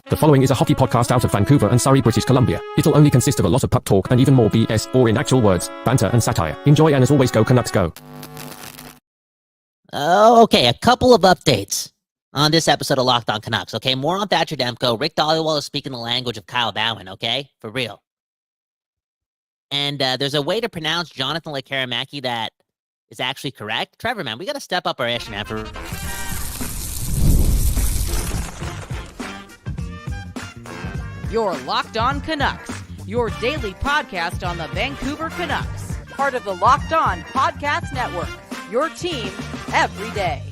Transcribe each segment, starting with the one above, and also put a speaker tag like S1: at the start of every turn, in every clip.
S1: The following is a hockey podcast out of Vancouver and Surrey, British Columbia. It'll only consist of a lot of puck talk and even more BS, or in actual words, banter and satire. Enjoy, and as always, go Canucks go.
S2: Okay, a couple of updates on this episode of Locked On Canucks, okay? More on Thatcher Demko. Rick Dhaliwal is speaking the language of Kyle Bhawan, okay? For real. And there's a way to pronounce Jonathan Lekkerimaki that is actually correct. Trevor, man, we got to step up our ish, man.
S3: You're Locked On Canucks, your daily podcast on the Vancouver Canucks. Part of the Locked On Podcast Network, your team every day.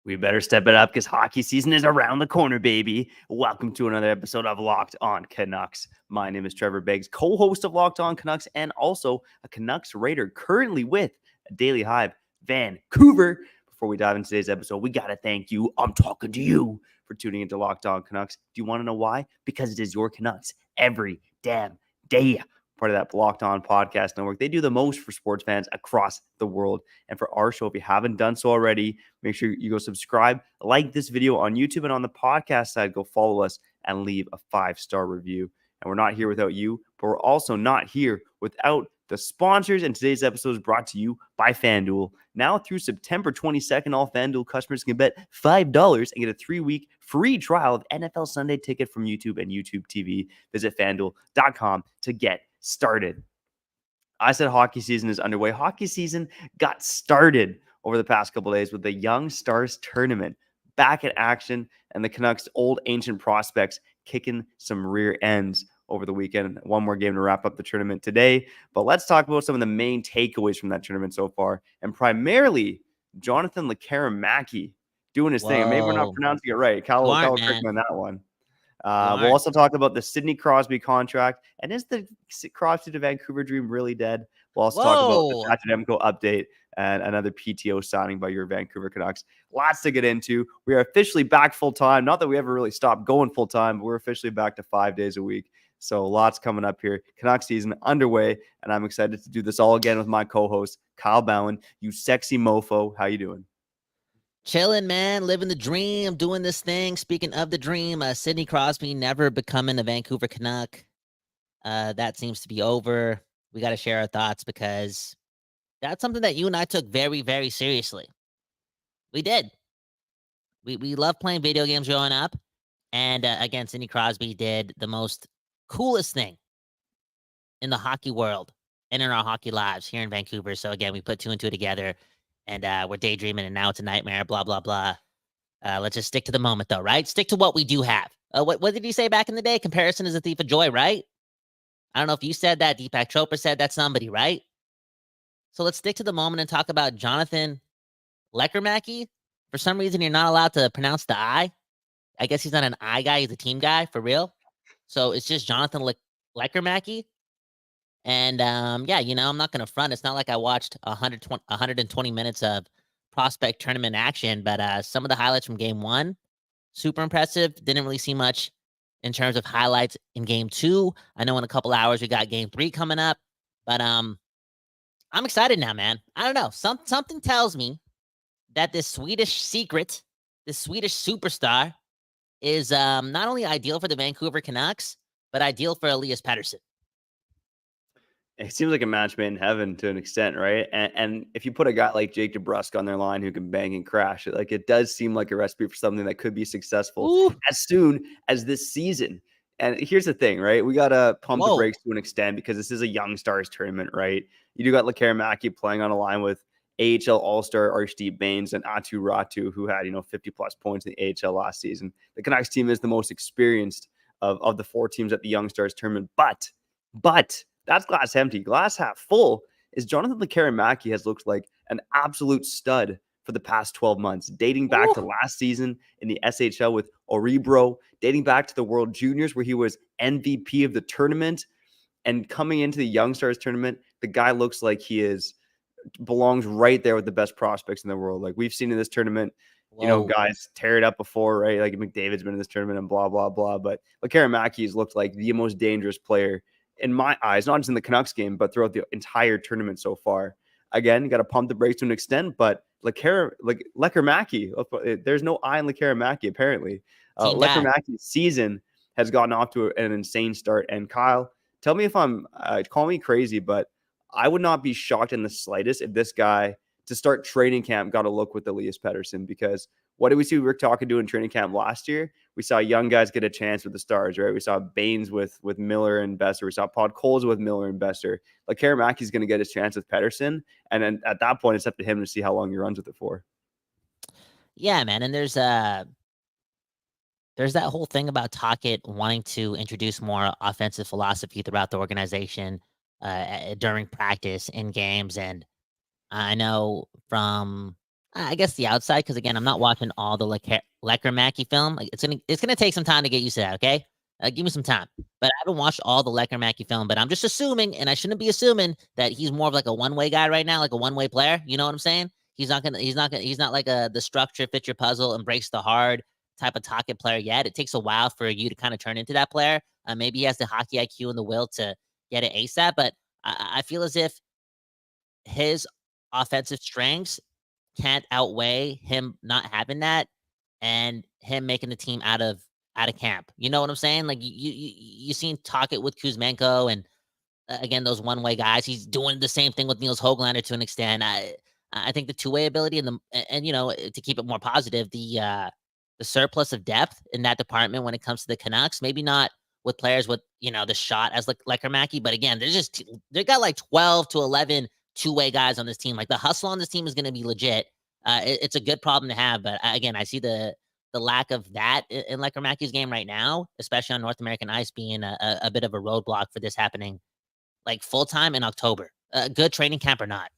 S4: We better step it up because hockey season is around the corner, baby. Welcome to another episode of Locked On Canucks. My name is Trevor Beggs, co-host of Locked On Canucks and also a Canucks Raider currently with a Daily Hive, Vancouver. Before we dive into today's episode, we got to thank you. I'm talking to you for tuning into Locked On Canucks. Do you want to know why? Because it is your Canucks every damn day. Part of that Locked On Podcast Network. They do the most for sports fans across the world. And for our show, if you haven't done so already, make sure you go subscribe, like this video on YouTube, and on the podcast side, go follow us and leave a 5-star review. And we're not here without you, but we're also not here without the sponsors. And today's episode is brought to you by FanDuel. Now through September 22nd, all FanDuel customers can bet $5 and get a 3-week free trial of NFL Sunday Ticket from YouTube and YouTube TV. Visit FanDuel.com to get started. I said hockey season is underway. Hockey season got started over the past couple of days with the Young Stars Tournament back in action, and the Canucks' old ancient prospects kicking some rear ends over the weekend. One more game to wrap up the tournament today, but let's talk about some of the main takeaways from that tournament so far, and primarily Jonathan Lekkerimaki doing his thing. Maybe we're not pronouncing it right. Cal will correct me on that one. We'll also talk about the Sidney Crosby contract, and is the Crosby to Vancouver dream really dead? We'll also talk about the Thatcher Demko update and another PTO signing by your Vancouver Canucks. Lots to get into. We are officially back full-time. Not that we ever really stopped going full-time, but we're officially back to 5 days a week. So lots coming up here. Canucks season underway, and I'm excited to do this all again with my co-host, Kyle Bhawan. You sexy mofo. How you doing?
S2: Chilling, man, living the dream, doing this thing. Speaking of the dream, Sidney Crosby never becoming a Vancouver Canuck. That seems to be over. We got to share our thoughts because that's something that you and I took very, very seriously. We did. We loved playing video games growing up. And again, Sidney Crosby did the most coolest thing in the hockey world and in our hockey lives here in Vancouver. So again, we put two and two together. And we're daydreaming, and now it's a nightmare, blah, blah, blah. Let's just stick to the moment, though, right? Stick to what we do have. What did he say back in the day? Comparison is a thief of joy, right? I don't know if you said that. Deepak Chopra said that, somebody, right? So let's stick to the moment and talk about Jonathan Lekkerimaki. For some reason, you're not allowed to pronounce the I. I guess he's not an I guy. He's a team guy, for real. So it's just Jonathan Lekkerimaki. And, yeah, you know, I'm not going to front. It's not like I watched 120 minutes of prospect tournament action, but some of the highlights from game one, super impressive. Didn't really see much in terms of highlights in game two. I know in a couple hours we got game three coming up, but I'm excited now, man. I don't know. Something tells me that this Swedish secret, this Swedish superstar is not only ideal for the Vancouver Canucks, but ideal for Elias Pettersson.
S4: It seems like a match made in heaven to an extent, right? And if you put a guy like Jake DeBrusk on their line who can bang and crash, like it does seem like a recipe for something that could be successful as soon as this season. And here's the thing, right? We got to pump the brakes to an extent because this is a Young Stars tournament, right? You do got Lekkerimaki playing on a line with AHL All-Star Archdeep Bains and Atu Ratu, who had, 50-plus points in the AHL last season. The Canucks team is the most experienced of the four teams at the Young Stars tournament. But that's glass empty. Glass half full is Jonathan Lekkerimaki has looked like an absolute stud for the past 12 months, dating back to last season in the SHL with Orebro, dating back to the World Juniors where he was MVP of the tournament, and coming into the Young Stars tournament, the guy looks like belongs right there with the best prospects in the world. Like we've seen in this tournament, guys tear it up before, right? Like McDavid's been in this tournament and blah, blah, blah. But Lekkerimaki has looked like the most dangerous player in my eyes, not just in the Canucks game, but throughout the entire tournament so far. Again, you got to pump the brakes to an extent, but Lekkerimaki. There's no I in Lekkerimaki, apparently.
S2: Team guy.
S4: Lekkermaki's season has gotten off to an insane start. And Kyle, tell me if I'm call me crazy, but I would not be shocked in the slightest if this guy to start training camp got a look with Elias Pettersson, because what did we see Rick Talkin do in training camp last year? We saw young guys get a chance with the Stars, right? We saw Baines with Miller and Besser. We saw Podkolzin with Miller and Besser. Lekkermaki's going to get his chance with Pettersson, and then at that point, it's up to him to see how long he runs with it for.
S2: Yeah, man, and there's that whole thing about Tocchet wanting to introduce more offensive philosophy throughout the organization during practice in games, and I know from I guess the outside, because again, I'm not watching all the Lekkerimaki film. Like it's gonna take some time to get used to that. Okay, give me some time. But I haven't watched all the Lekkerimaki film. But I'm just assuming, and I shouldn't be assuming that he's more of like a one-way guy right now, like a one-way player. You know what I'm saying? He's not like the structure fit your puzzle, embrace the hard type of Tocchet player yet. It takes a while for you to kind of turn into that player. Maybe he has the hockey IQ and the will to get it ASAP. But I feel as if his offensive strengths can't outweigh him not having that and him making the team out of camp. You know what I'm saying? Like you seen Tocchet with Kuzmenko and again those one-way guys. He's doing the same thing with Niels Höglander to an extent. I think the two-way ability and you know, to keep it more positive, the surplus of depth in that department when it comes to the Canucks, maybe not with players with, you know, the shot as Lekkerimaki, but again, they got like 12 to 11 two-way guys on this team. Like the hustle on this team is going to be legit. It's a good problem to have, but again, I see the lack of that in Lekkermaki's game right now, especially on North American ice, being a bit of a roadblock for this happening like full-time in October. Good training camp or not.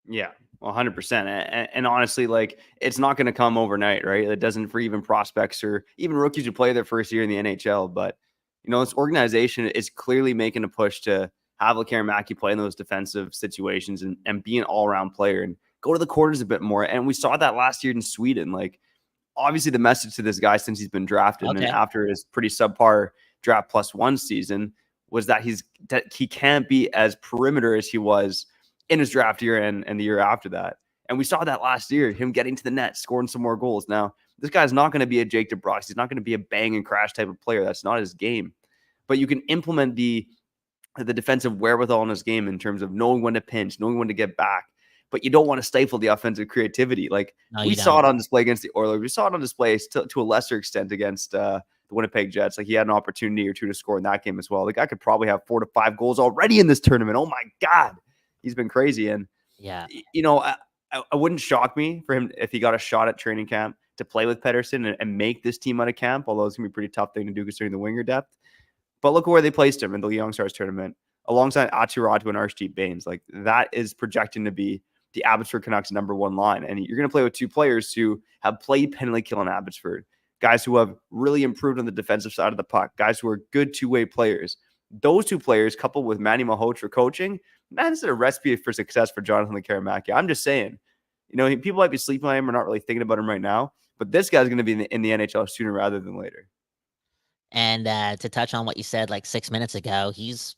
S4: Yeah, 100%. And honestly, like, it's not going to come overnight, right? It doesn't for even prospects or even rookies who play their first year in the NHL. But, you know, this organization is clearly making a push to have Lekkerimaki play in those defensive situations and be an all-around player and go to the quarters a bit more. And we saw that last year in Sweden. Like, obviously the message to this guy since he's been drafted and after his pretty subpar draft +1 season was that he can't be as perimeter as he was in his draft year and the year after that. And we saw that last year, him getting to the net, scoring some more goals. Now, this guy's not going to be a Jake DeBrusk. He's not going to be a bang and crash type of player. That's not his game. But you can implement the defensive wherewithal in his game in terms of knowing when to pinch, knowing when to get back. But you don't want to stifle the offensive creativity. Like we saw it on display against the Oilers. We saw it on display to a lesser extent against the Winnipeg Jets. Like he had an opportunity or two to score in that game as well. The guy could probably have 4 to 5 goals already in this tournament. Oh my God. He's been crazy. And,
S2: yeah,
S4: you know, I wouldn't shock me for him if he got a shot at training camp to play with Pettersson and make this team out of camp, although it's going to be a pretty tough thing to do considering the winger depth. But look at where they placed him in the Young Stars tournament alongside Achiratu and Archie Baines. Like that is projecting to be the Abbotsford Canucks #1 line. And you're going to play with two players who have played penalty kill in Abbotsford, guys who have really improved on the defensive side of the puck, guys who are good two-way players. Those two players, coupled with Manny Malhotra coaching, man, this is a recipe for success for Jonathan Lekkerimaki. I'm just saying, you know, people might be sleeping on him or not really thinking about him right now, but this guy's going to be in the NHL sooner rather than later.
S2: And to touch on what you said like 6 minutes ago, he's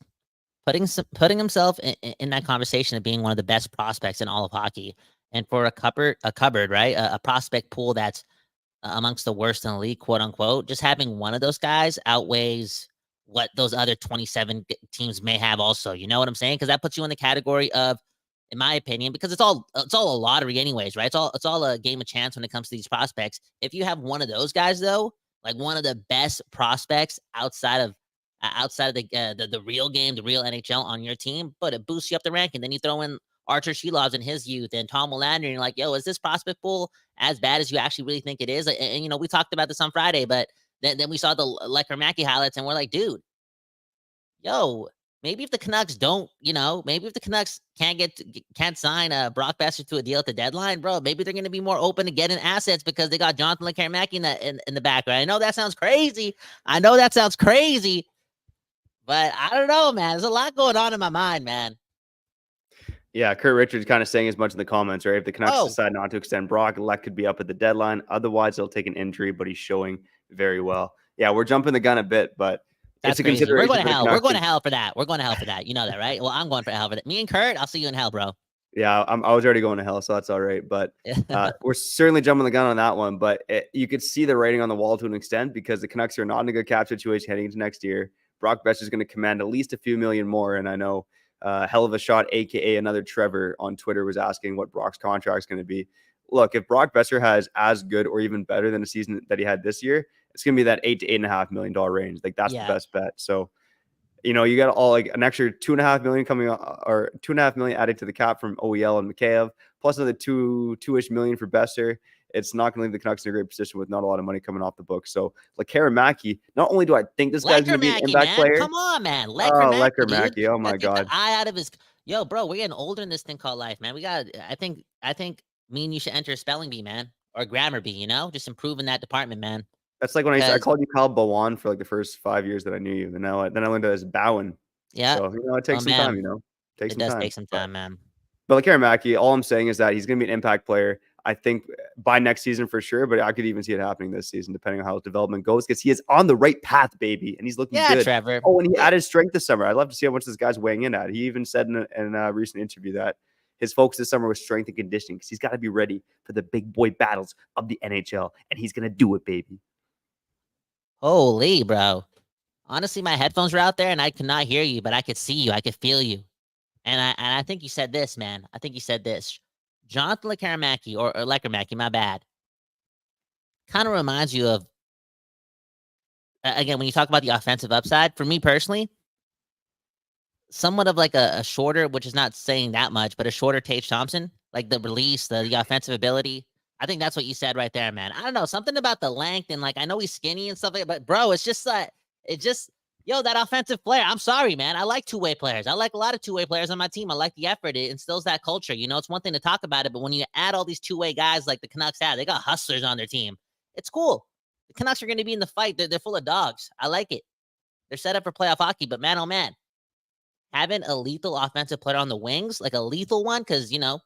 S2: putting himself in that conversation of being one of the best prospects in all of hockey. And for a cupboard, right, a prospect pool that's amongst the worst in the league, quote unquote, just having one of those guys outweighs what those other 27 teams may have also. You know what I'm saying? Because that puts you in the category of, in my opinion, because it's all a lottery anyways, right? It's all a game of chance when it comes to these prospects. If you have one of those guys though, like one of the best prospects outside of the real game, the real NHL on your team, but it boosts you up the ranking. Then you throw in Archer Shilovs in his youth and Tom Willander, and you're like, yo, is this prospect pool as bad as you actually really think it is? And you know, we talked about this on Friday, but then we saw the Lekkerimaki highlights, and we're like, dude, yo, maybe if the Canucks don't, you know, maybe if the Canucks can't sign Brock Besser to a deal at the deadline, bro, maybe they're going to be more open to getting assets because they got Jonathan Lekkerimaki in the background. I know that sounds crazy. But I don't know, man. There's a lot going on in my mind, man.
S4: Yeah, Kurt Richards kind of saying as much in the comments, right? If the Canucks decide not to extend Brock, Leck could be up at the deadline. Otherwise, they'll take an injury, but he's showing very well. Yeah, we're jumping the gun a bit, but
S2: that's crazy. We're going to hell. We're going to hell for that. You know that, right? Well, I'm going for hell for that. Me and Kurt, I'll see you in hell, bro.
S4: Yeah, I was already going to hell, so that's all right. But we're certainly jumping the gun on that one. But you could see the writing on the wall to an extent because the Canucks are not in a good cap situation heading into next year. Brock Besser is going to command at least a few million more. And I know Hell of a Shot, a.k.a. another Trevor on Twitter, was asking what Brock's contract is going to be. Look, if Brock Besser has as good or even better than the season that he had this year, it's going to be that $8 to $8.5 million range. Like, that's the best bet. So, you know, you got all like an extra $2.5 million coming or $2.5 million added to the cap from OEL and Mikheyev, plus another two-ish million for Besser. It's not going to leave the Canucks in a great position with not a lot of money coming off the books. So Lekkerimaki, not only do I think this guy's going to be an impact player.
S2: Come on, man.
S4: Lekkerimaki.
S2: Dude.
S4: Oh my God.
S2: The eye out of his. Yo, bro, we're getting older in this thing called life, man. We got. I think me and you should enter a spelling bee, man, or a grammar bee. You know, just improving that department, man.
S4: That's like when I called you Kyle Bhawan for like the first 5 years that I knew you, and then I learned it as Bhawan.
S2: Yeah.
S4: So you know, it takes some time. You know,
S2: It does take some time, man.
S4: But Lekkerimaki, all I'm saying is that he's going to be an impact player. I think by next season for sure, but I could even see it happening this season, depending on how his development goes, because he is on the right path, baby, and he's looking good.
S2: Trevor.
S4: Oh, and he added strength this summer. I'd love to see how much this guy's weighing in at. He even said in a recent interview that his focus this summer was strength and conditioning because he's got to be ready for the big boy battles of the NHL, and he's going to do it, baby.
S2: Holy, bro. Honestly, my headphones were out there, and I could not hear you, but I could see you. I could feel you. And I think you said this, man. I think you said this. Jonathan Lekkerimaki, or Lekkerimaki, my bad, kind of reminds you of, again, when you talk about the offensive upside, for me personally, somewhat of like a shorter, which is not saying that much, but a shorter Tage Thompson, like the release, the offensive ability. I think that's what you said right there, man. I don't know, something about the length, and like, I know he's skinny and stuff like that, but bro, it's just like, yo, that offensive player. I'm sorry, man. I like two-way players. I like a lot of two-way players on my team. I like the effort. It instills that culture. You know, it's one thing to talk about it, but when you add all these two-way guys like the Canucks have, they got hustlers on their team. It's cool. The Canucks are going to be in the fight. They're full of dogs. I like it. They're set up for playoff hockey, but man, oh man, having a lethal offensive player on the wings, like a lethal one, because, you know,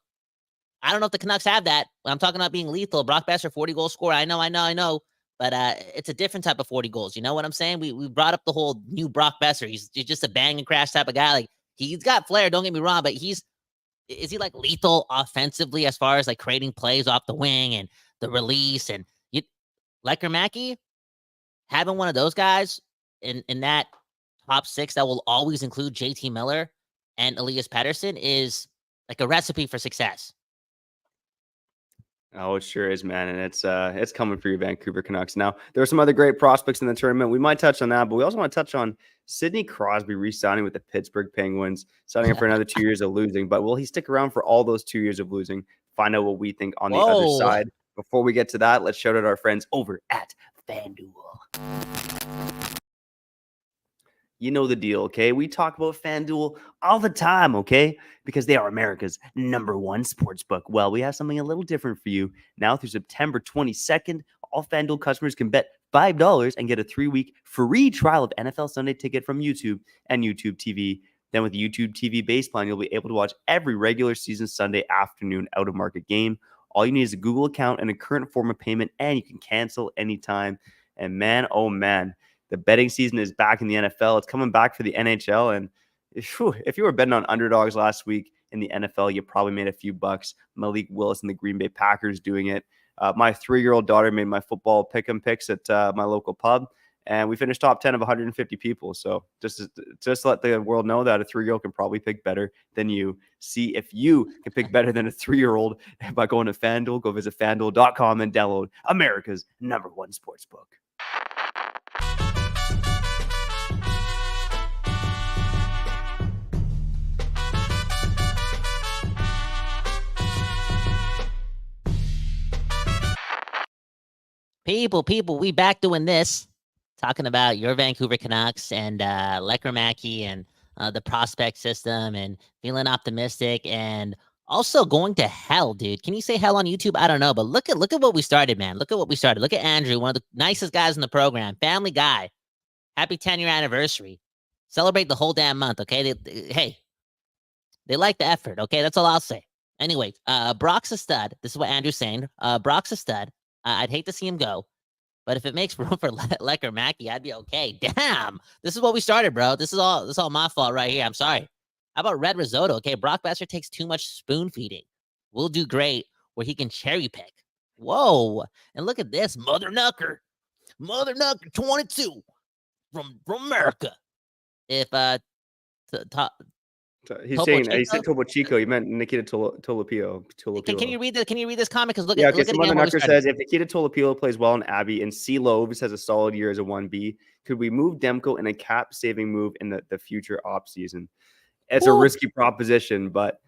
S2: I don't know if the Canucks have that. I'm talking about being lethal. Brock Besser, 40-goal scorer. I know. But it's a different type of 40 goals. You know what I'm saying? We brought up the whole new Brock Besser. He's just a bang and crash type of guy. Like, he's got flair, don't get me wrong, but is he like lethal offensively as far as like creating plays off the wing and the release? And Lekkerimaki, having one of those guys in that top six that will always include JT Miller and Elias Pettersson is like a recipe for success.
S4: Oh, it sure is, man. And it's coming for your Vancouver Canucks. Now, there are some other great prospects in the tournament. We might touch on that, but we also want to touch on Sidney Crosby re-signing with the Pittsburgh Penguins, signing up for another 2 years of losing. But will he stick around for all those 2 years of losing? Find out what we think on the other side. Before we get to that, let's shout out our friends over at FanDuel. You know the deal, okay? We talk about FanDuel all the time, okay? Because they are America's #1 sportsbook. Well, we have something a little different for you. Now through September 22nd, all FanDuel customers can bet $5 and get a 3-week free trial of NFL Sunday Ticket from YouTube and YouTube TV. Then with YouTube TV base plan, you'll be able to watch every regular season Sunday afternoon out-of-market game. All you need is a Google account and a current form of payment, and you can cancel anytime. And man, oh man, the betting season is back in the NFL. It's coming back for the NHL. And if you were betting on underdogs last week in the NFL, you probably made a few bucks. Malik Willis and the Green Bay Packers doing it. My 3-year-old daughter made my football pick'em picks at my local pub, and we finished top 10 of 150 people. So just let the world know that a 3-year-old can probably pick better than you. See if you can pick better than a 3-year-old by going to FanDuel. Go visit FanDuel.com and download America's #1 sportsbook.
S2: People, we back doing this, talking about your Vancouver Canucks and Lekkerimaki and the prospect system and feeling optimistic and also going to hell, dude. Can you say hell on YouTube? I don't know, but look at what we started, man. Look at what we started. Look at Andrew, one of the nicest guys in the program, family guy. Happy 10-year anniversary. Celebrate the whole damn month, okay? They like the effort, okay? That's all I'll say. Anyway, Brock's a stud. This is what Andrew's saying. Brock's a stud. I'd hate to see him go, but if it makes room for Lekkerimaki, I'd be okay. Damn, this is what we started, bro. This is all my fault right here. I'm sorry. How about red risotto? Okay, Brock Besser takes too much spoon feeding. We'll do great where he can cherry pick. Whoa. And look at this. Mother Nucker 22 from America. If
S4: He's
S2: Topo
S4: saying he
S2: Chico?
S4: said Topo Chico. He meant Nikita Tolopilo.
S2: Can you read Can you read this comment? Because look
S4: Yeah,
S2: at
S4: okay.
S2: look
S4: So
S2: at
S4: Mother
S2: again what we
S4: Nucker
S2: started.
S4: says if Nikita Tolopilo plays well in Abby and C. Loves has a solid year as a 1B, could we move Demko in a cap saving move in the future off season? It's a
S2: Woo.
S4: risky proposition, but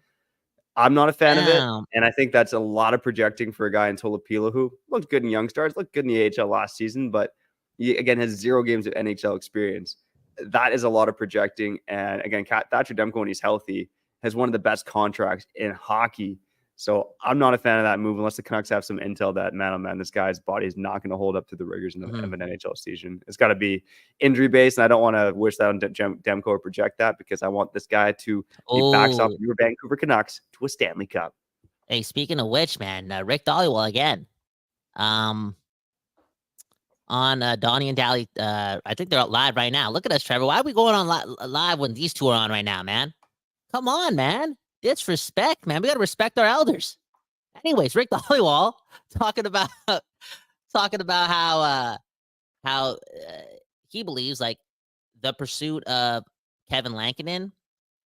S4: I'm not a fan of it.
S2: Damn.
S4: And I think that's a lot of projecting for a guy in Tolopilo who looked good in Young Stars, looked good in the AHL last season, but he, again, has 0 games of NHL experience. That is a lot of projecting. And again, Thatcher Demko, when he's healthy, has one of the best contracts in hockey. So I'm not a fan of that move unless the Canucks have some intel that, man, oh man, this guy's body is not going to hold up to the rigors of an NHL season. It's got to be injury based. And I don't want to wish that on Demko or project that because I want this guy to be backs off your Vancouver Canucks to a Stanley Cup.
S2: Hey, speaking of which, man, Rick Dollywall again. On Donnie and Dally, I think they're live right now. Look at us, Trevor. Why are we going on live when these two are on right now, man? Come on, man. Disrespect, man. We gotta respect our elders. Anyways, Rick Dollywall talking about how he believes like the pursuit of Kevin Lankinen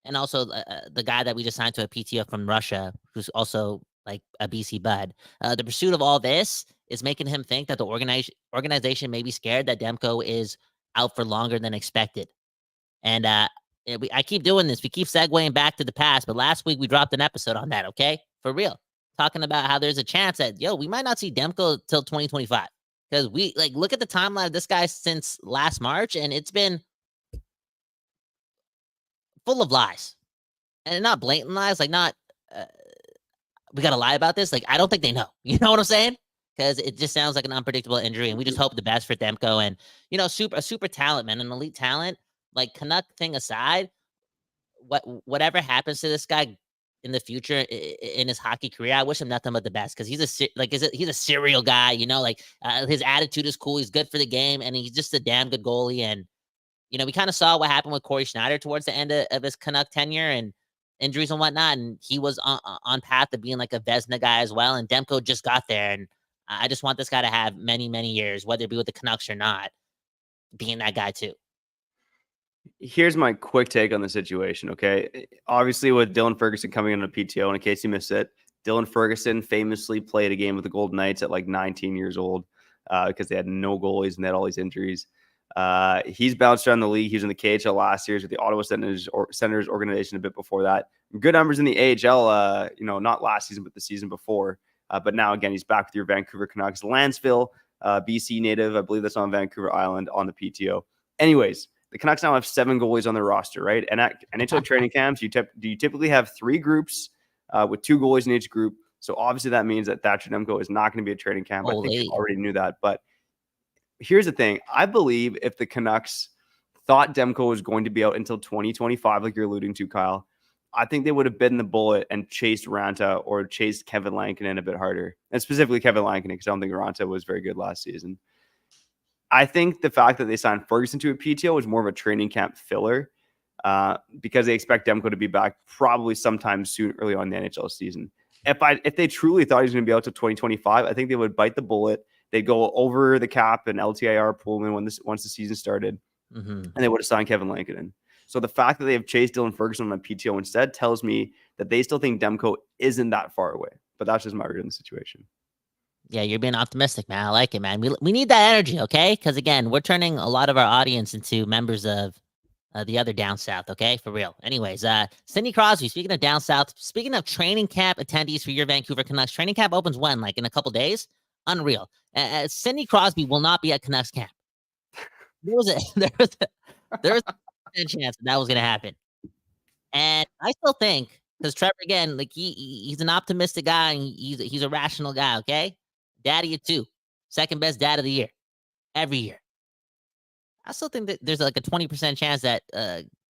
S2: and also the guy that we just signed to a PTO from Russia, who's also like a BC Bud. The pursuit of all this is making him think that the organization may be scared that Demko is out for longer than expected. And I keep doing this. We keep segueing back to the past, but last week we dropped an episode on that, okay? For real. Talking about how there's a chance that, we might not see Demko till 2025. Because we, look at the timeline of this guy since last March, and it's been full of lies. And not blatant lies, we got to lie about this. I don't think they know. You know what I'm saying? Because it just sounds like an unpredictable injury, and we just hope the best for Demko. And, a super talent, man, an elite talent. Canuck thing aside, whatever happens to this guy in the future in his hockey career, I wish him nothing but the best because he's a serial guy, his attitude is cool, he's good for the game, and he's just a damn good goalie. And we kind of saw what happened with Corey Schneider towards the end of his Canuck tenure and injuries and whatnot, and he was on path to being like a Vezina guy as well. And Demko just got there, and I just want this guy to have many years, whether it be with the Canucks or not, being that guy too.
S4: Here's my quick take on the situation, okay? Obviously, with Dylan Ferguson coming in a PTO, and in case you missed it, Dylan Ferguson famously played a game with the Golden Knights at 19 years old because they had no goalies and they had all these injuries. He's bounced around the league. He was in the KHL last year with the Ottawa Senators organization a bit before that. Good numbers in the AHL, not last season, but the season before. But now, again, he's back with your Vancouver Canucks. Lansville, BC native. I believe that's on Vancouver Island on the PTO. Anyways, the Canucks now have 7 goalies on their roster, right? And at NHL training camps, you typically have 3 groups with 2 goalies in each group. So obviously that means that Thatcher Demko is not going to be a training camp. I think you already knew that. But here's the thing. I believe if the Canucks thought Demko was going to be out until 2025, like you're alluding to, Kyle, I think they would have bitten the bullet and chased Ranta or chased Kevin Lankinen a bit harder. And specifically Kevin Lankinen, because I don't think Ranta was very good last season. I think the fact that they signed Ferguson to a PTO was more of a training camp filler because they expect Demko to be back probably sometime soon, early on in the NHL season. If they truly thought he was going to be out to 2025, I think they would bite the bullet. They'd go over the cap and LTIR Pullman once the season started, and they would have signed Kevin Lankinen. So the fact that they have chased Dylan Ferguson on a PTO instead tells me that they still think Demko isn't that far away. But that's just my read on the situation.
S2: Yeah, you're being optimistic, man. I like it, man. We need that energy, okay? Because, again, we're turning a lot of our audience into members of the other down south, okay? For real. Anyways, Sidney Crosby, speaking of down south, speaking of training camp attendees for your Vancouver Canucks, training camp opens when? In a couple days? Unreal. Sidney Crosby will not be at Canucks camp. There was a chance that was going to happen. And I still think, because Trevor, again, he's an optimistic guy, and he's a rational guy, okay? Daddy of 2, second best dad of the year, every year. I still think that there's a 20% chance that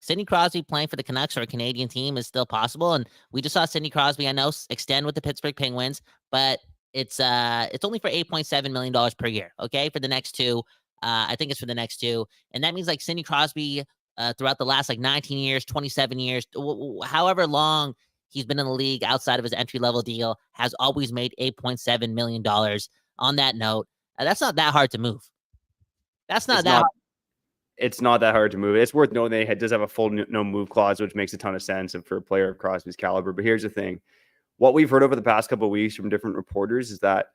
S2: Sidney Crosby playing for the Canucks or a Canadian team is still possible. And we just saw Sidney Crosby, I know, extend with the Pittsburgh Penguins, but it's only for $8.7 million per year, okay, for the next 2. I think it's for the next 2. And that means Sidney Crosby throughout the last like 19 years, 27 years, however long he's been in the league outside of his entry-level deal, has always made $8.7 million. On that note, that's not that hard to move. That's not
S4: It's
S2: that
S4: not.
S2: hard.
S4: It's not that hard to move. It's worth noting that he does have a full no move clause, which makes a ton of sense for a player of Crosby's caliber. But here's the thing. What we've heard over the past couple of weeks from different reporters is that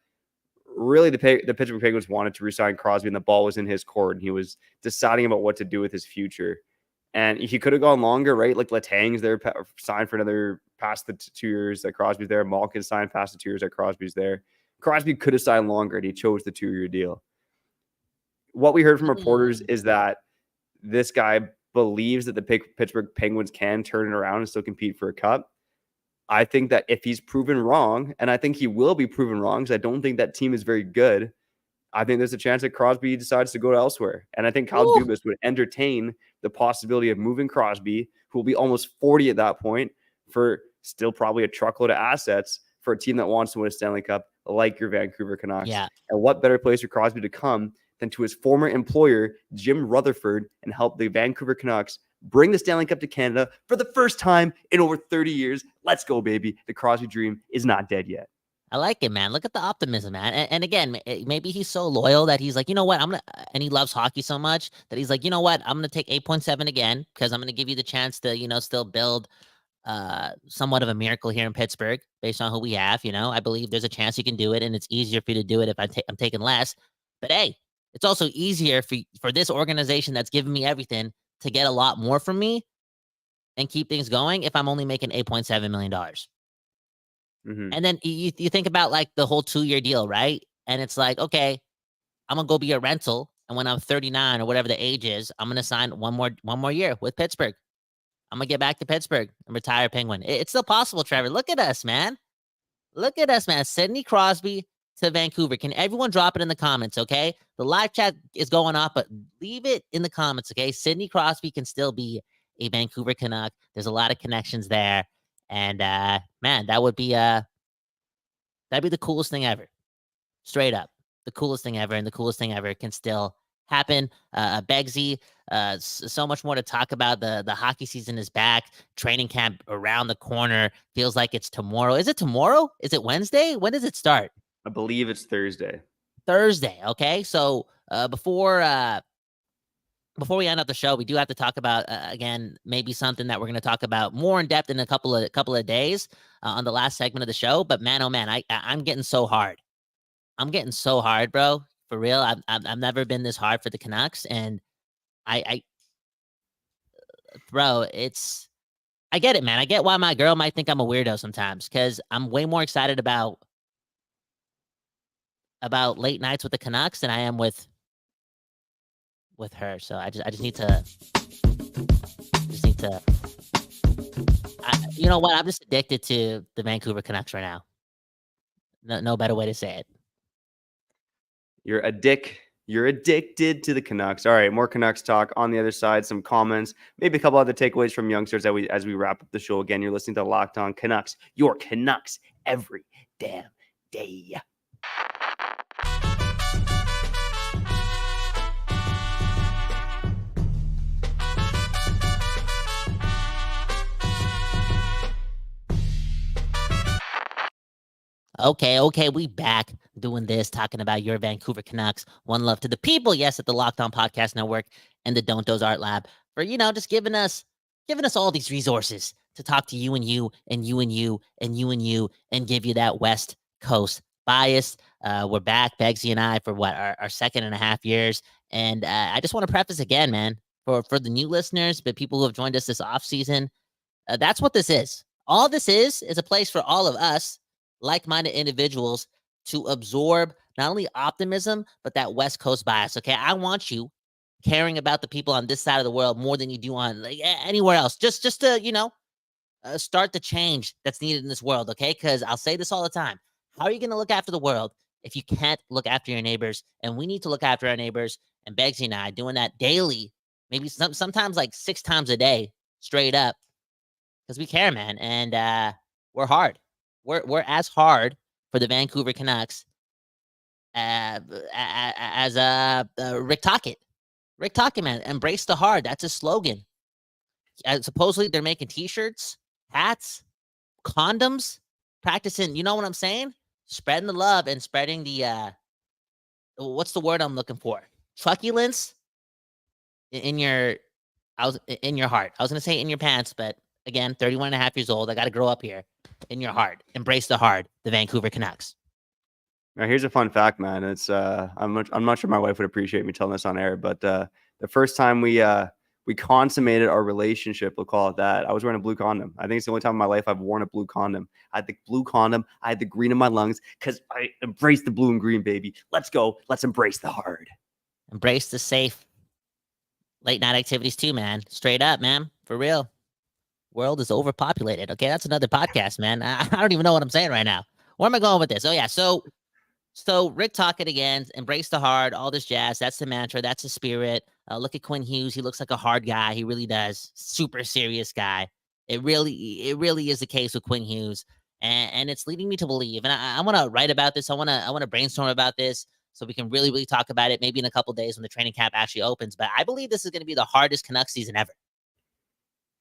S4: really the Pittsburgh Penguins wanted to resign Crosby, and the ball was in his court, and he was deciding about what to do with his future. And he could have gone longer, right? Like Letang's there, signed for another past the 2 years that Crosby's there. Malkin signed past the 2 years that Crosby's there. Crosby could have signed longer, and he chose the 2-year deal. What we heard from reporters is that this guy believes that the Pittsburgh Penguins can turn it around and still compete for a cup. I think that if he's proven wrong, and I think he will be proven wrong because I don't think that team is very good, I think there's a chance that Crosby decides to go elsewhere. And I think Kyle Dubas would entertain the possibility of moving Crosby, who will be almost 40 at that point, for still probably a truckload of assets for a team that wants to win a Stanley Cup like your Vancouver Canucks.
S2: Yeah.
S4: And what better place for Crosby to come than to his former employer, Jim Rutherford, and help the Vancouver Canucks bring the Stanley Cup to Canada for the first time in over 30 years. Let's go, baby. The Crosby dream is not dead yet.
S2: I like it, man. Look at the optimism, man. And again, maybe he's so loyal that he's like, you know what, and he loves hockey so much that he's like, you know what, I'm going to take 8.7 again because I'm going to give you the chance to, still build somewhat of a miracle here in Pittsburgh based on who we have. I believe there's a chance you can do it, and it's easier for you to do it if I'm taking less. But hey, it's also easier for this organization that's giving me everything to get a lot more from me and keep things going if I'm only making $8.7 million.
S4: Mm-hmm.
S2: And then you think about like the whole 2-year deal, right? And it's like, okay, I'm going to go be a rental. And when I'm 39 or whatever the age is, I'm going to sign one more year with Pittsburgh. I'm going to get back to Pittsburgh and retire Penguin. It's still possible, Trevor. Look at us, man. Look at us, man. Sidney Crosby to Vancouver. Can everyone drop it in the comments, okay? The live chat is going off, but leave it in the comments, okay? Sidney Crosby can still be a Vancouver Canuck. There's a lot of connections there. And, man, that'd be the coolest thing ever. Straight up. The coolest thing ever, and the coolest thing ever can still happen. Beggsy, so much more to talk about. The hockey season is back. Training camp around the corner. Feels like it's tomorrow. Is it tomorrow? Is it Wednesday? When does it start?
S4: I believe it's Thursday.
S2: Thursday. Okay. So before we end up the show, we do have to talk about again, maybe something that we're going to talk about more in depth in a couple of days on the last segment of the show. But man, oh man, I'm getting so hard. I'm getting so hard, bro. For real. I've never been this hard for the Canucks, and bro, I get it, man. I get why my girl might think I'm a weirdo sometimes, because I'm way more excited about late nights with the Canucks than I am with her. So I just need to you know what? I'm just addicted to the Vancouver Canucks right now. No better way to say it.
S4: You're addicted to the Canucks. All right, more Canucks talk on the other side. Some comments, maybe a couple other takeaways from youngsters as we wrap up the show. Again, you're listening to Locked On Canucks, your Canucks every damn day.
S2: Okay, we back doing this, talking about your Vancouver Canucks. One love to the people, yes, at the Locked On Podcast Network and the Don't Doze Art Lab for, just giving us all these resources to talk to you and you and you and you and you and you and give you that West Coast bias. We're back, Beggsy and I, for what, our 2.5 years. And I just want to preface again, man, for the new listeners, but people who have joined us this off season, that's what this is. All this is a place for all of us like-minded individuals to absorb not only optimism, but that West Coast bias. Okay, I want you caring about the people on this side of the world more than you do on anywhere else. Just to start the change that's needed in this world. Okay, because I'll say this all the time: how are you going to look after the world if you can't look after your neighbors? And we need to look after our neighbors. And Beggsy and I doing that daily, maybe sometimes like 6 times a day, straight up, because we care, man, and we're hard. We're as hard for the Vancouver Canucks as Rick Tocchet. Rick Tocchet, man, embrace the hard. That's his slogan. Supposedly they're making t-shirts, hats, condoms, practicing, you know what I'm saying? Spreading the love and spreading the what's the word I'm looking for? Truculence in your in your heart. I was gonna say in your pants, but again, 31 and a half years old. I gotta grow up here. In your heart. Embrace the hard, the Vancouver Canucks.
S4: Now, here's a fun fact, man. It's I'm not sure my wife would appreciate me telling this on air, but the first time we consummated our relationship, we'll call it that, I was wearing a blue condom. I think it's the only time in my life I've worn a blue condom. I had the blue condom. I had the green in my lungs because I embraced the blue and green, baby. Let's go. Let's embrace the hard.
S2: Embrace the safe late night activities too, man. Straight up, man. For real. World is overpopulated. Okay, that's another podcast, man. I don't even know what I'm saying right now. Where am I going with this? Oh yeah, so Rick Tocchet again, embrace the hard, all this jazz. That's the mantra. That's the spirit. Look at Quinn Hughes. He looks like a hard guy. He really does. Super serious guy. It really is the case with Quinn Hughes, and it's leading me to believe. And I want to write about this. I want to brainstorm about this so we can really talk about it. Maybe in a couple days when the training camp actually opens. But I believe this is going to be the hardest Canucks season ever.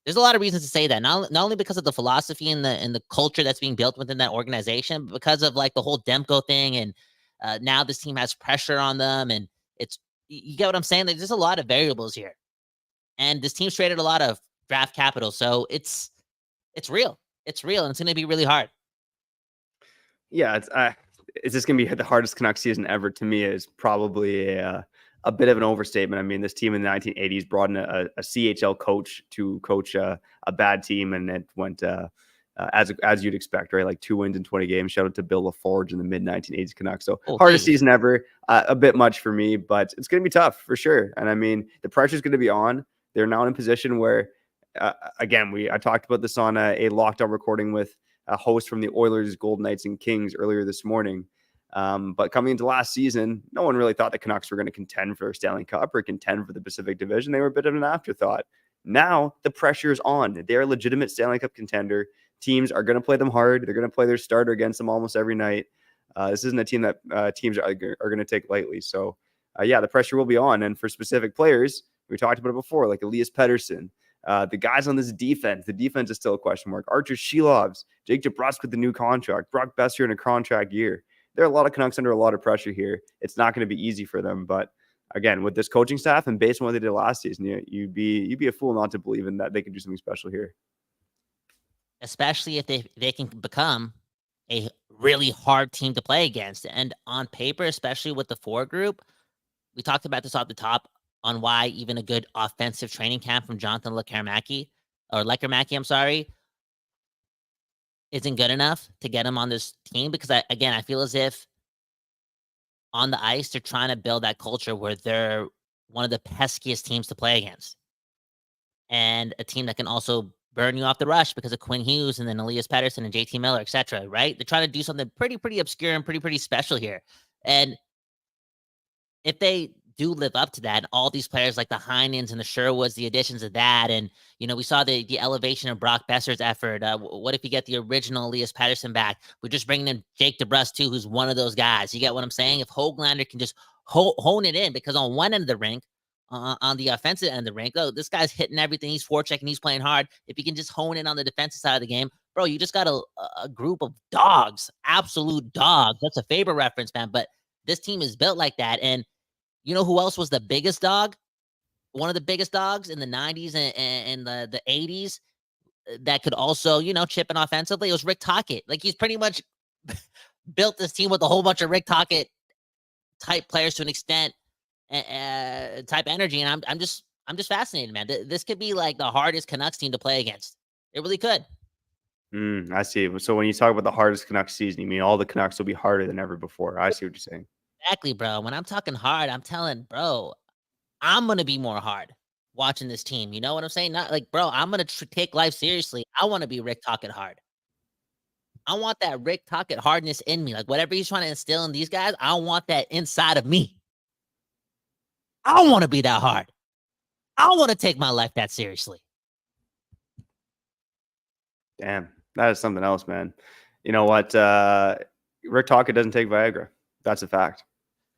S2: There's a lot of reasons to say that, not only because of the philosophy and the culture that's being built within that organization, but because of like the whole Demko thing. And now this team has pressure on them. And you get what I'm saying? Like, there's a lot of variables here. And this team's traded a lot of draft capital. So it's real. It's real. And it's going to be really hard.
S4: Yeah, it's just going to be the hardest Canucks season ever. To me, is probably a bit of an overstatement. I mean, this team in the 1980s brought in a CHL coach to coach a bad team, and it went as you'd expect, right? Like 2 wins in 20 games. Shout out to Bill LaForge in the mid-1980s Canucks. So hardest season ever. A bit much for me, but it's going to be tough for sure. And I mean, the pressure's going to be on. They're now in a position where, again, I talked about this on a lockdown recording with a host from the Oilers, Golden Knights, and Kings earlier this morning. But coming into last season, no one really thought the Canucks were going to contend for a Stanley Cup or contend for the Pacific Division. They were a bit of an afterthought. Now the pressure is on. They're a legitimate Stanley Cup contender. Teams are going to play them hard. They're going to play their starter against them almost every night. This isn't a team that teams are going to take lightly. So, yeah, the pressure will be on. And for specific players, we talked about it before, like Elias Pettersson, the guys on this defense. The defense is still a question mark. Archer Shilovs, Jake DeBrusk with the new contract, Brock Besser in a contract year. There are a lot of Canucks under a lot of pressure here. It's not going to be easy for them. But again, with this coaching staff and based on what they did last season, you'd be a fool not to believe in that they can do something special here.
S2: Especially if they can become a really hard team to play against. And on paper, especially with the 4 group, we talked about this off the top on why even a good offensive training camp from Jonathan Lekkerimaki, I'm sorry, isn't good enough to get him on this team. Because I feel as if on the ice, they're trying to build that culture where they're one of the peskiest teams to play against. And a team that can also burn you off the rush because of Quinn Hughes and then Elias Pettersson and JT Miller, etc. Right? They're trying to do something pretty obscure and pretty special here. And if they do live up to that, all these players like the Heinens and the Sherwoods, the additions of that, and we saw the elevation of Brock Besser's effort. What if you get the original Elias Pettersson back? We're just bringing in Jake DeBrusk too, who's one of those guys. You get what I'm saying? If Höglander can just hone it in, because on one end of the rink, on the offensive end of the rink, this guy's hitting everything. He's forechecking. He's playing hard. If you can just hone in on the defensive side of the game, bro, you just got a group of dogs, absolute dogs. That's a Faber reference, man. But this team is built like that. And you know who else was the biggest dog? One of the biggest dogs in the 90s and the 80s that could also, chip in offensively. It was Rick Tocchet. Like, he's pretty much built this team with a whole bunch of Rick Tocchet type players to an extent, type energy. And I'm just fascinated, man. This could be like the hardest Canucks team to play against. It really could.
S4: I see. So when you talk about the hardest Canucks season, you mean all the Canucks will be harder than ever before. I see what you're saying.
S2: Exactly, bro. When I'm talking hard, I'm telling, bro, I'm going to be more hard watching this team. You know what I'm saying? Not like, bro, I'm going to take life seriously. I want to be Rick Tocchet hard. I want that Rick Tocchet hardness in me. Like, whatever he's trying to instill in these guys, I want that inside of me. I want to be that hard. I want to take my life that seriously.
S4: Damn, that is something else, man. You know what? Rick Tocchet doesn't take Viagra. That's a fact.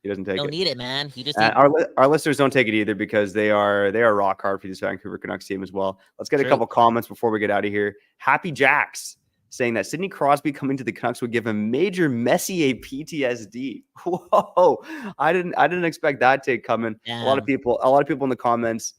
S4: He doesn't take
S2: Don't
S4: it.
S2: need it, man. He just
S4: And our listeners don't take it either because they are rock hard for this Vancouver Canucks team as well. Let's get a couple comments before we get out of here. Happy Jacks saying that Sidney Crosby coming to the Canucks would give him major Messier PTSD. Whoa, I didn't expect that take coming.
S2: Damn.
S4: A lot of people in the comments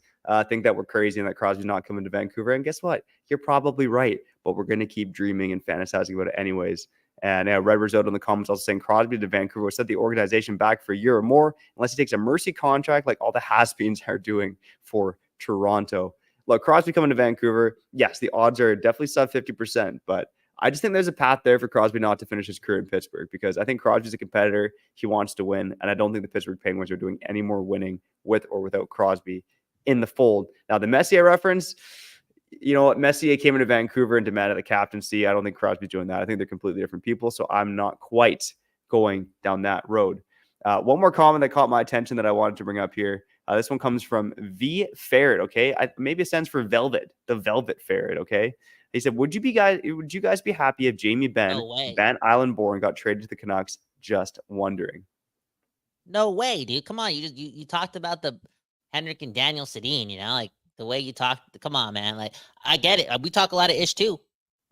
S4: think that we're crazy and that Crosby's not coming to Vancouver. And guess what? You're probably right, but we're gonna keep dreaming and fantasizing about it anyways. And Red Risotto in the comments also saying Crosby to Vancouver will set the organization back for a year or more unless he takes a mercy contract like all the has-beens are doing for Toronto. Look, Crosby coming to Vancouver, yes, the odds are definitely sub 50%, but I just think there's a path there for Crosby not to finish his career in Pittsburgh because I think Crosby's a competitor. He wants to win, and I don't think the Pittsburgh Penguins are doing any more winning with or without Crosby in the fold. Now, the Messier reference, you know what? Messier came into Vancouver and demanded the captaincy. I don't think Crosby's doing that. I think they're completely different people, so I'm not quite going down that road. One more comment that caught my attention that I wanted to bring up here. This one comes from V Ferret, okay? Maybe it stands for Velvet, the Velvet Ferret, okay? He said, would you guys be happy if Jamie Benn, Van Island-born, got traded to the Canucks? Just wondering.
S2: No way, dude. Come on. You talked about the Henrik and Daniel Sedin, you know, like the way you talked. Come on, man. Like, I get it. We talk a lot of ish too.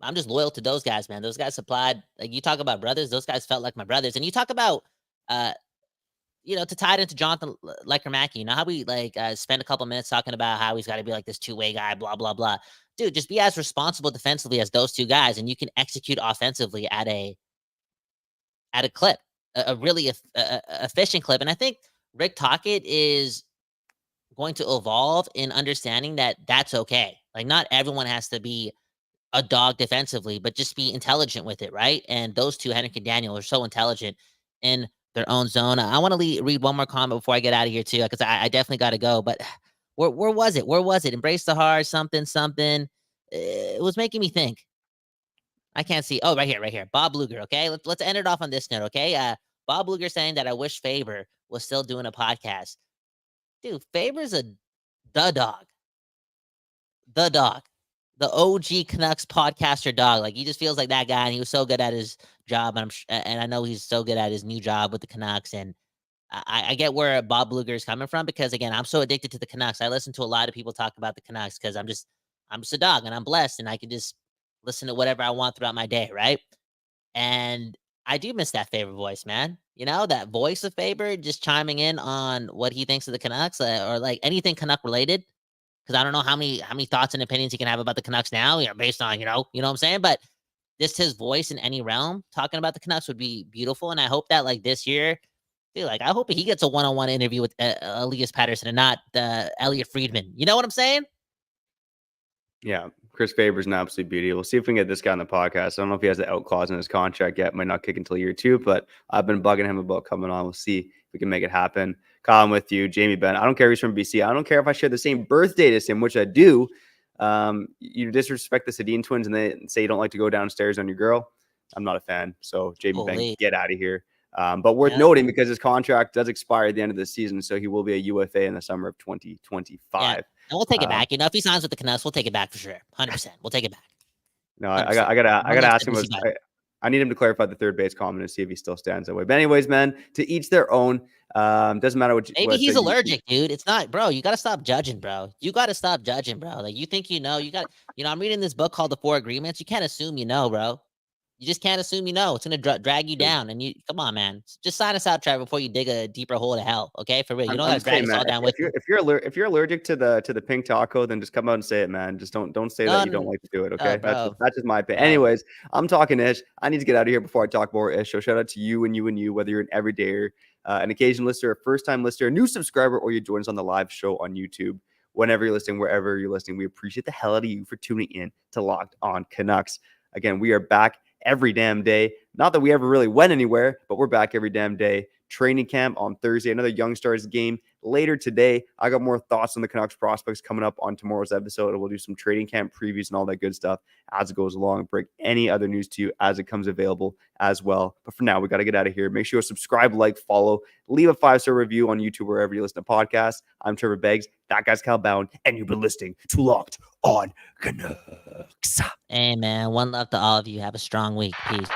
S2: I'm just loyal to those guys, man. Those guys supplied, like, you talk about brothers. Those guys felt like my brothers. And you talk about, to tie it into Jonathan Lekkerimaki, you know how we spend a couple minutes talking about how he's got to be like this two-way guy, blah, blah, blah. Dude, just be as responsible defensively as those two guys, and you can execute offensively at a clip, a really efficient clip. And I think Rick Tocchet is going to evolve in understanding that that's okay. Like, not everyone has to be a dog defensively, but just be intelligent with it, right? And those two, Henrik and Daniel, are so intelligent in their own zone. I want to read one more comment before I get out of here too, because I definitely got to go. But where was it? Where was it? Embrace the hard something. It was making me think. I can't see. Oh, right here. Bob Luger. Okay, let's end it off on this note. Okay, Bob Luger saying that I wish Faber was still doing a podcast. Dude, Faber's the dog, the OG Canucks podcaster dog. Like, he just feels like that guy, and he was so good at his job, and I know he's so good at his new job with the Canucks. And I get where Bob Luger is coming from, because again, I'm so addicted to the Canucks. I listen to a lot of people talk about the Canucks because I'm just a dog, and I'm blessed, and I can just listen to whatever I want throughout my day, right? And I do miss that Faber voice, man. You know, that voice of Faber just chiming in on what he thinks of the Canucks, or like anything Canuck related. Because I don't know how many thoughts and opinions he can have about the Canucks now, based on, you know what I'm saying? But just his voice in any realm talking about the Canucks would be beautiful. And I hope that, like, this year, dude, like, I hope he gets a one-on-one interview with Elias Pettersson and not Elliot Friedman. You know what I'm saying?
S4: Yeah, Chris Faber's an absolute beauty. We'll see if we can get this guy on the podcast. I don't know if he has the out clause in his contract yet. Might not kick until year 2, but I've been bugging him about coming on. We'll see if we can make it happen. Kyle, I'm with you. Jamie Benn, I don't care if he's from BC. I don't care if I share the same birthday as him, which I do. You disrespect the Sedin twins and they say you don't like to go downstairs on your girl. I'm not a fan. So Jamie Benn, get out of here. But worth noting, because his contract does expire at the end of the season, so he will be a UFA in the summer of 2025.
S2: Yeah. And we'll take it back. If he signs with the Canucks, we'll take it back for sure. 100%. We'll take it back.
S4: No, I gotta ask him. I need him to clarify the third base comment and see if he still stands that way. But anyways, man, to each their own. Doesn't matter what.
S2: Maybe he's allergic, dude. It's not, bro. You gotta stop judging, bro. Like, you think I'm reading this book called The 4 Agreements. You can't assume bro. You just can't assume It's gonna drag you down. And come on, man. Just sign us out, Trevor, before you dig a deeper hole to hell. Okay, for real. You don't gotta drag us all down with you.
S4: If you're allergic to the pink taco, then just come out and say it, man. Just don't say that you don't like to do it. Okay, that's just my opinion. Anyways, I'm talking ish. I need to get out of here before I talk more ish. So shout out to you and you, whether you're an everydayer, an occasion listener, a first time listener, a new subscriber, or you join us on the live show on YouTube. Whenever you're listening, wherever you're listening, we appreciate the hell out of you for tuning in to Locked On Canucks. Again, we are back every damn day. Not that we ever really went anywhere, but we're back every damn day. Training camp on Thursday, another Young Stars game later today. I got more thoughts on the Canucks prospects coming up on tomorrow's episode. We'll do some training camp previews and all that good stuff as it goes along. Break any other news to you as it comes available as well. But for now, we got to get out of here. Make sure to subscribe, like, follow, leave a 5-star review on YouTube, wherever you listen to podcasts. I'm Trevor Beggs. That guy's Cal Bhawan, and you've been listening to Locked On Canucks.
S2: Hey, man. One love to all of you. Have a strong week. Peace.